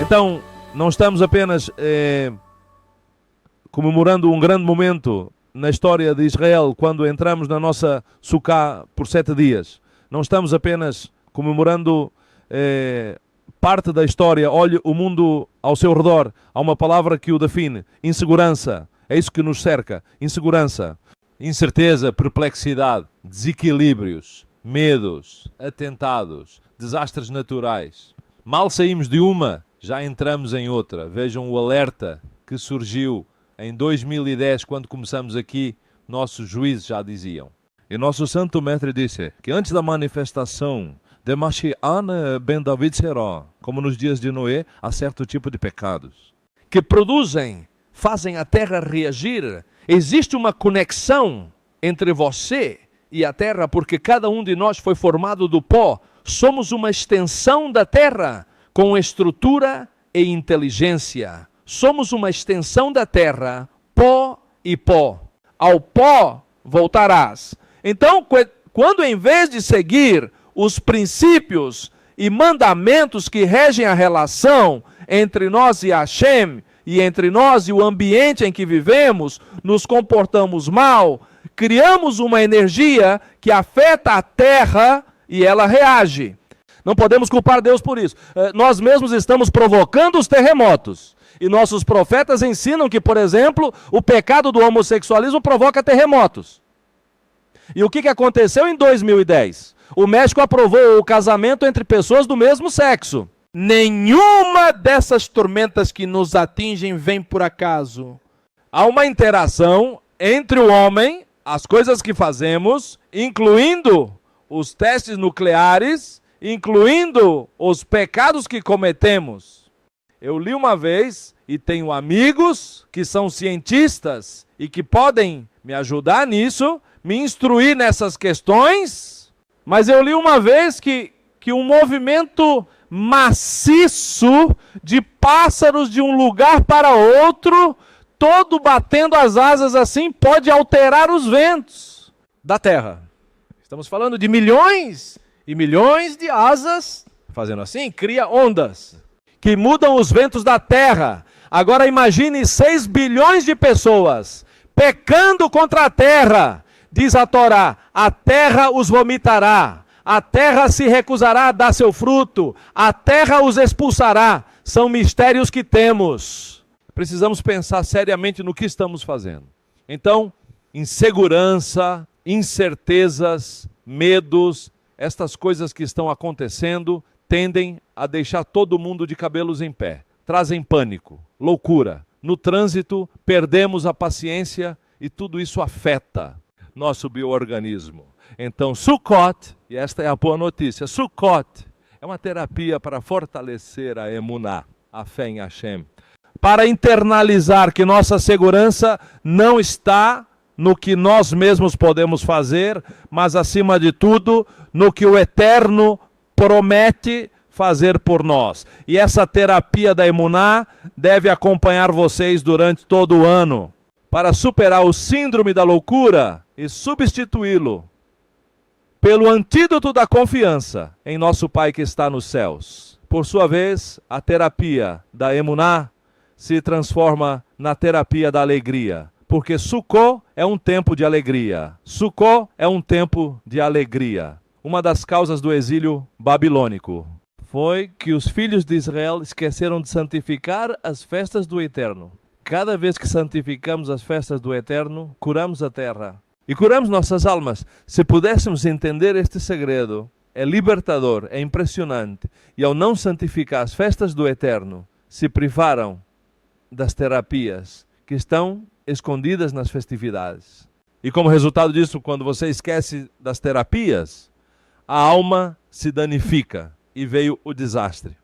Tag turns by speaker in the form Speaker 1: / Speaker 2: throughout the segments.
Speaker 1: Então, não estamos apenas comemorando um grande momento na história de Israel, quando entramos na nossa Sukkah por 7 dias. Não estamos apenas comemorando parte da história. Olhe o mundo ao seu redor. Há uma palavra que o define: insegurança. É isso que nos cerca. Insegurança, incerteza, perplexidade, desequilíbrios, medos, atentados, desastres naturais. Mal saímos de uma, já entramos em outra. Vejam o alerta que surgiu em 2010, quando começamos aqui. Nossos juízes já diziam. E nosso santo mestre disse que antes da manifestação de Mashiach ben David será, como nos dias de Noé, há certo tipo de pecados que fazem a terra reagir. Existe uma conexão entre você e a terra, porque cada um de nós foi formado do pó. Somos uma extensão da terra, com estrutura e inteligência. Somos uma extensão da terra, pó e pó. Ao pó voltarás. Então, quando em vez de seguir os princípios e mandamentos que regem a relação entre nós e Hashem, e entre nós e o ambiente em que vivemos, nos comportamos mal, criamos uma energia que afeta a terra e ela reage. Não podemos culpar Deus por isso. Nós mesmos estamos provocando os terremotos. E nossos profetas ensinam que, por exemplo, o pecado do homossexualismo provoca terremotos. E o que aconteceu em 2010? O México aprovou o casamento entre pessoas do mesmo sexo.
Speaker 2: Nenhuma dessas tormentas que nos atingem vem por acaso.
Speaker 1: Há uma interação entre o homem, as coisas que fazemos, incluindo os testes nucleares, incluindo os pecados que cometemos. Eu li uma vez, e tenho amigos que são cientistas e que podem me ajudar nisso, me instruir nessas questões, mas eu li uma vez que um movimento maciço de pássaros de um lugar para outro, todo batendo as asas assim, pode alterar os ventos da terra. Estamos falando de milhões e milhões de asas, fazendo assim, cria ondas que mudam os ventos da terra. Agora imagine 6 bilhões de pessoas pecando contra a terra. Diz a Torá: a terra os vomitará. A terra se recusará a dar seu fruto. A terra os expulsará. São mistérios que temos. Precisamos pensar seriamente no que estamos fazendo. Então, insegurança, incertezas, medos, estas coisas que estão acontecendo tendem a deixar todo mundo de cabelos em pé. Trazem pânico, loucura. No trânsito, perdemos a paciência e tudo isso afeta nosso bioorganismo. Então, Sukkot, e esta é a boa notícia, Sukkot é uma terapia para fortalecer a emuná, a fé em Hashem, para internalizar que nossa segurança não está no que nós mesmos podemos fazer, mas acima de tudo, no que o Eterno promete fazer por nós. E essa terapia da emuná deve acompanhar vocês durante todo o ano, para superar o síndrome da loucura e substituí-lo pelo antídoto da confiança em nosso Pai que está nos céus. Por sua vez, a terapia da emuná se transforma na terapia da alegria, porque Sukkot é um tempo de alegria. Sukkot é um tempo de alegria. Uma das causas do exílio babilônico foi que os filhos de Israel esqueceram de santificar as festas do Eterno. Cada vez que santificamos as festas do Eterno, curamos a terra e curamos nossas almas. Se pudéssemos entender este segredo, é libertador, é impressionante. E ao não santificar as festas do Eterno, se privaram das terapias que estão escondidas nas festividades. E como resultado disso, quando você esquece das terapias, a alma se danifica e veio o desastre.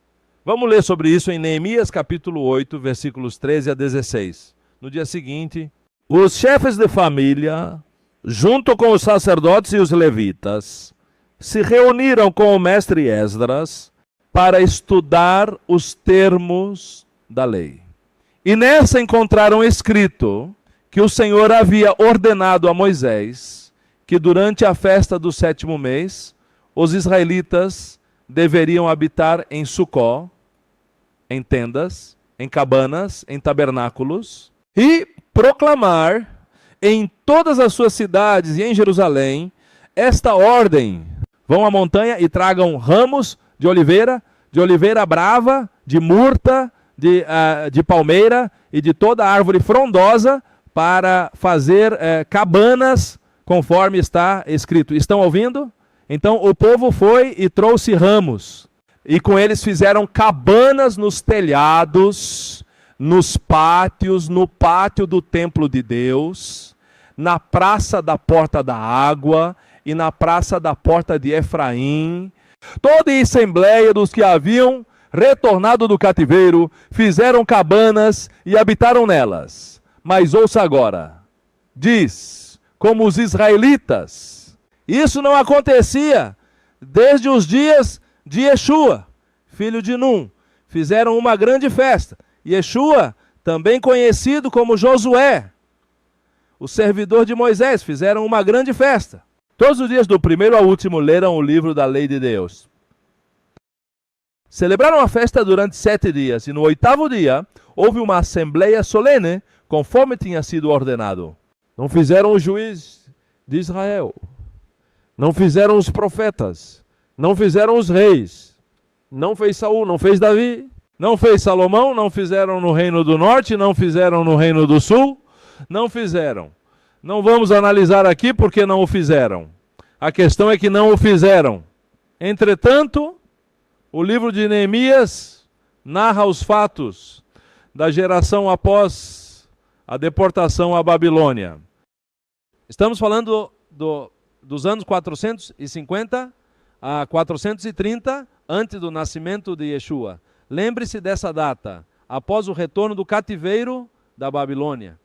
Speaker 1: Vamos ler sobre isso em Neemias capítulo 8, versículos 13 a 16. No dia seguinte, os chefes de família, junto com os sacerdotes e os levitas, se reuniram com o mestre Esdras para estudar os termos da lei. E nessa encontraram escrito que o Senhor havia ordenado a Moisés que durante a festa do 7º mês, os israelitas deveriam habitar em Sucó, em tendas, em cabanas, em tabernáculos, e proclamar em todas as suas cidades e em Jerusalém esta ordem. Vão à montanha e tragam ramos de oliveira brava, de murta, de palmeira e de toda árvore frondosa para fazer cabanas, conforme está escrito. Estão ouvindo? Então o povo foi e trouxe ramos. E com eles fizeram cabanas nos telhados, nos pátios, no pátio do templo de Deus, na praça da porta da água e na praça da porta de Efraim. Toda a assembleia dos que haviam retornado do cativeiro fizeram cabanas e habitaram nelas. Mas ouça agora, diz, como os israelitas, isso não acontecia desde os dias de Yeshua, filho de Num. Fizeram uma grande festa. Yeshua, também conhecido como Josué, o servidor de Moisés, fizeram uma grande festa. Todos os dias, do primeiro ao último, leram o livro da lei de Deus. Celebraram a festa durante 7 dias, e no 8º dia, houve uma assembleia solene, conforme tinha sido ordenado. Não fizeram o juiz de Israel, não fizeram os profetas, não fizeram os reis, não fez Saul, não fez Davi, não fez Salomão, não fizeram no reino do norte, não fizeram no reino do sul, não fizeram. Não vamos analisar aqui porque não o fizeram. A questão é que não o fizeram. Entretanto, o livro de Neemias narra os fatos da geração após a deportação à Babilônia. Estamos falando dos anos 450 a 430, antes do nascimento de Yeshua. Lembre-se dessa data, após o retorno do cativeiro da Babilônia.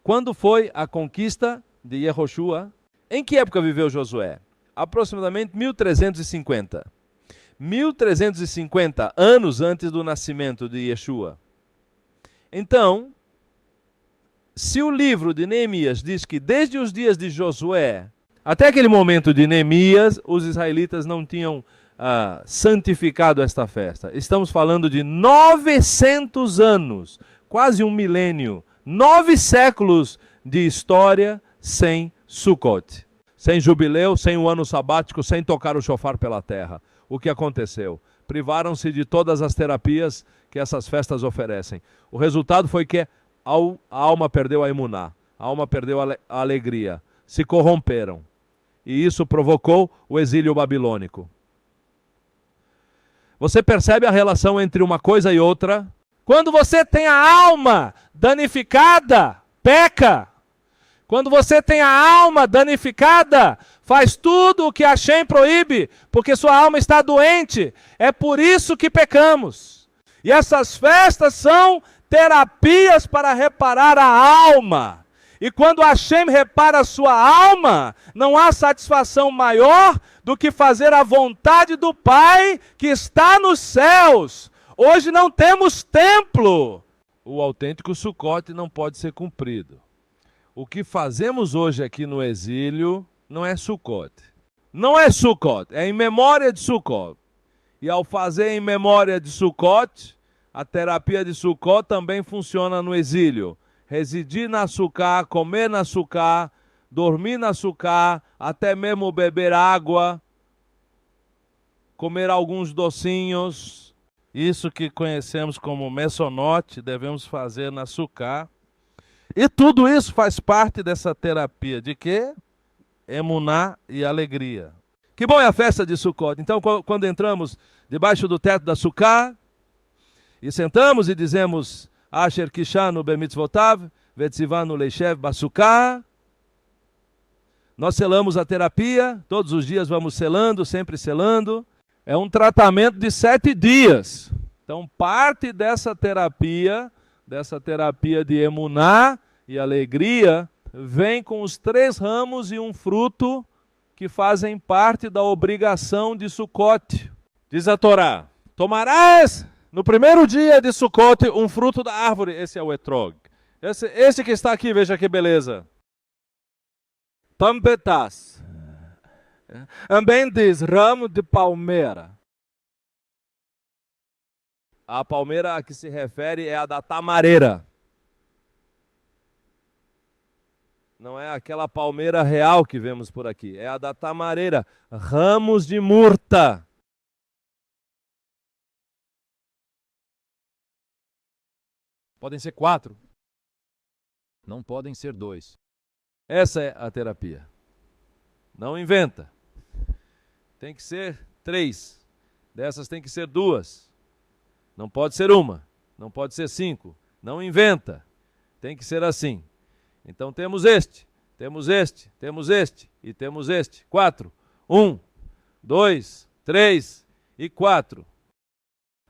Speaker 1: Quando foi a conquista de Yehoshua? Em que época viveu Josué? Aproximadamente 1350. 1350 anos antes do nascimento de Yeshua. Então, se o livro de Neemias diz que desde os dias de Josué até aquele momento de Neemias, os israelitas não tinham santificado esta festa. Estamos falando de 900 anos, quase um milênio, 9 séculos de história sem Sukkot, sem jubileu, sem o ano sabático, sem tocar o shofar pela terra. O que aconteceu? Privaram-se de todas as terapias que essas festas oferecem. O resultado foi que a alma perdeu a emuná, a alma perdeu a alegria, se corromperam. E isso provocou o exílio babilônico. Você percebe a relação entre uma coisa e outra? Quando você tem a alma danificada, peca. Quando você tem a alma danificada, faz tudo o que Hashem proíbe, porque sua alma está doente. É por isso que pecamos. E essas festas são terapias para reparar a alma. E quando Hashem repara a sua alma, não há satisfação maior do que fazer a vontade do Pai que está nos céus. Hoje não temos templo. O autêntico Sukkot não pode ser cumprido. O que fazemos hoje aqui no exílio não é Sukkot. Não é Sukkot, é em memória de Sukkot. E ao fazer em memória de Sukkot, a terapia de Sukkot também funciona no exílio. Residir na Sukkah, comer na Sukkah, dormir na Sukkah, até mesmo beber água, comer alguns docinhos. Isso que conhecemos como mesonote, devemos fazer na Sukkah. E tudo isso faz parte dessa terapia de quê? Emuná e alegria. Que bom é a festa de Sukkot. Então, quando entramos debaixo do teto da Sukkah e sentamos e dizemos Asher Kishanu Bemitzvotav, Vetzivanu Leishev Basukkah, nós selamos a terapia, todos os dias vamos selando, sempre selando. É um tratamento de 7 dias. Então, parte dessa terapia de emuná e alegria, vem com os 3 ramos e um fruto que fazem parte da obrigação de Sukkot. Diz a Torá, tomarás no primeiro dia de Sukkot um fruto da árvore. Esse é o etrog. Esse que está aqui, veja que beleza. Tampetas. Também diz ramo de palmeira. A palmeira a que se refere é a da tamareira. Não é aquela palmeira real que vemos por aqui, é a da tamareira, ramos de murta.
Speaker 3: Podem ser 4. Não podem ser 2.
Speaker 1: Essa é a terapia. Não inventa. Tem que ser 3. Dessas tem que ser 2. Não pode ser 1. Não pode ser 5. Não inventa. Tem que ser assim. Então temos este e temos este. 4. 1, 2, 3 e 4.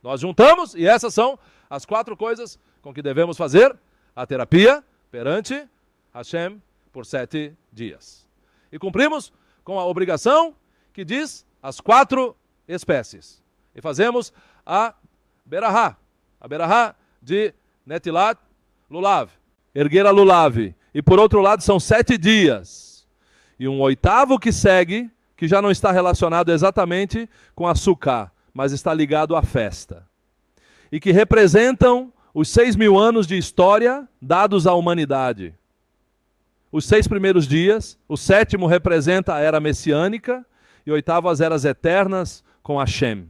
Speaker 1: Nós juntamos e essas são as 4 coisas com que devemos fazer a terapia perante Hashem por 7 dias. E cumprimos com a obrigação que diz as 4 espécies. E fazemos a berahá de Netilat Lulav, erguer a lulav. E por outro lado são 7 dias. E um 8º que segue, que já não está relacionado exatamente com a Sukkah, mas está ligado à festa. E que representam os 6.000 anos de história dados à humanidade. Os 6 primeiros dias, o 7º representa a era messiânica e o 8º as eras eternas com Hashem.